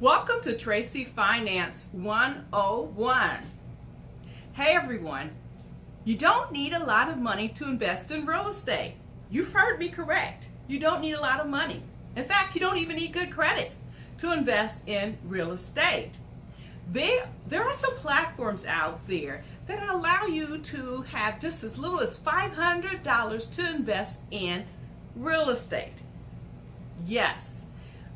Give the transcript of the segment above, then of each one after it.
Welcome to Tracy Finance 101. Hey everyone, you don't need a lot of money to invest in real estate. You've heard me correct. You don't need a lot of money. In fact, you don't even need good credit to invest in real estate. There are some platforms out there that allow you to have just as little as $500 to invest in real estate. Yes.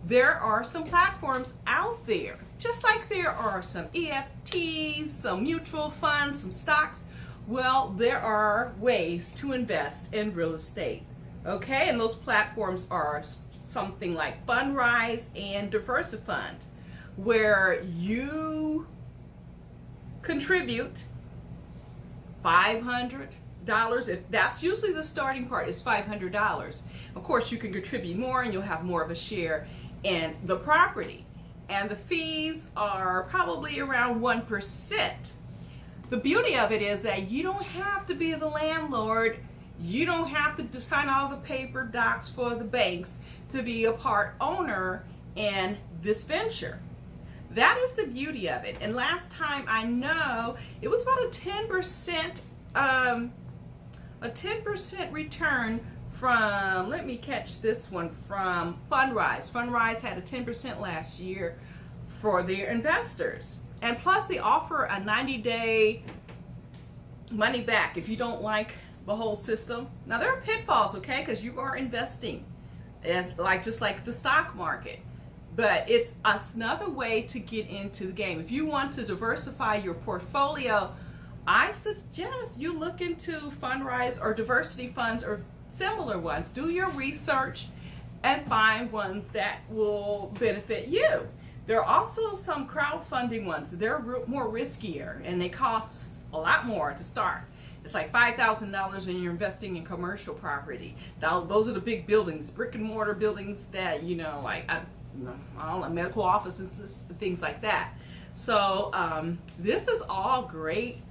There are some platforms out there, just like there are some EFTs, some mutual funds, some stocks. Well, there are ways to invest in real estate, okay? And those platforms are something like Fundrise and Diversifund, where you contribute $500. If that's usually the starting part, is $500. Of course, you can contribute more and you'll have more of a share in the property, and the fees are probably around 1%. The beauty of it is that you don't have to be the landlord. You don't have to sign all the paper docs for the banks to be a part owner in this venture. That is the beauty of it. And last time I know it was about a 10% return from, let me catch this one, from Fundrise. Fundrise had a 10% last year for their investors. And plus they offer a 90-day money back if you don't like the whole system. Now there are pitfalls, okay, because you are investing just like the stock market. But it's another way to get into the game. If you want to diversify your portfolio, I suggest you look into Fundrise or diversity funds or similar ones. Do your research and find ones that will benefit you. There are also some crowdfunding ones. They're more riskier and they cost a lot more to start. It's like $5,000 and you're investing in commercial property. Now, those are the big buildings, brick and mortar buildings that, like I don't know, medical offices, things like that. So this is all great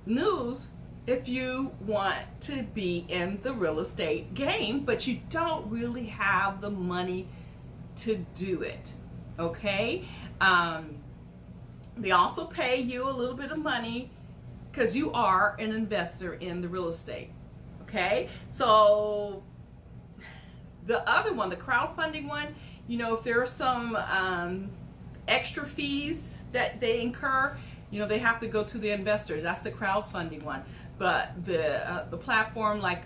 news if you want to be in the real estate game, but you don't really have the money to do it, okay? They also pay you a little bit of money because you are an investor in the real estate, okay? So the other one, the crowdfunding one, if there are some extra fees that they incur, they have to go to the investors. That's the crowdfunding one. But the platform like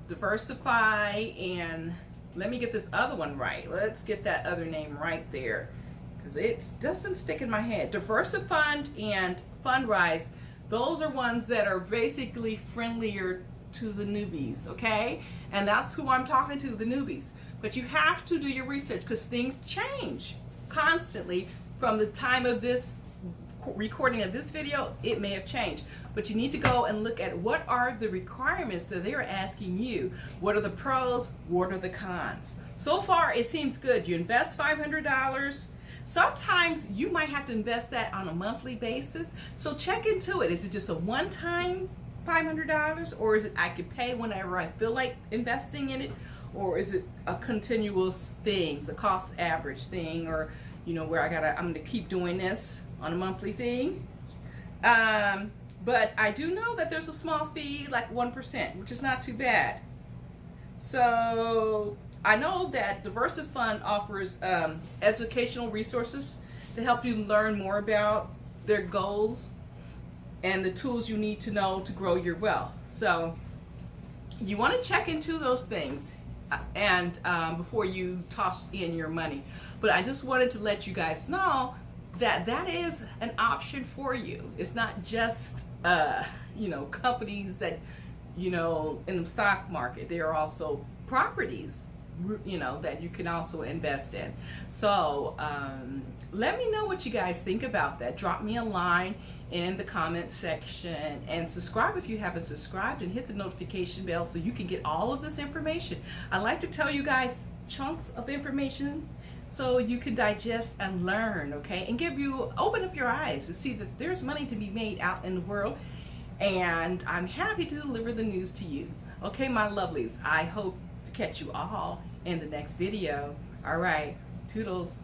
Diversify and let me get this other one right. Let's get that other name right there because it doesn't stick in my head. Diversifund and Fundrise, those are ones that are basically friendlier to the newbies, okay? And that's who I'm talking to, the newbies. But you have to do your research because things change constantly. From the time of this recording of this video, it may have changed, but you need to go and look at what are the requirements that they're asking you. What are the pros? What are the cons? So far it seems good. You invest $500. Sometimes you might have to invest that on a monthly basis, so check into it. Is it just a one-time $500, or is it I could pay whenever I feel like investing in it, or is it a continuous thing, a cost average thing, or where I'm gonna keep doing this on a monthly thing? But I do know that there's a small fee, like 1%, which is not too bad. So I know that Diversifund offers educational resources to help you learn more about their goals and the tools you need to know to grow your wealth. So you want to check into those things and before you toss in your money. But I just wanted to let you guys know that that is an option for you. It's not just companies that in the stock market. There are also properties that you can also invest in. So let me know what you guys think about that. Drop me a line in the comment section and subscribe if you haven't subscribed, and hit the notification bell so you can get all of this information. I like to tell you guys chunks of information so you can digest and learn, okay, and open up your eyes to see that there's money to be made out in the world, and I'm happy to deliver the news to you. Okay, my lovelies, I hope to catch you all in the next video. All right, toodles.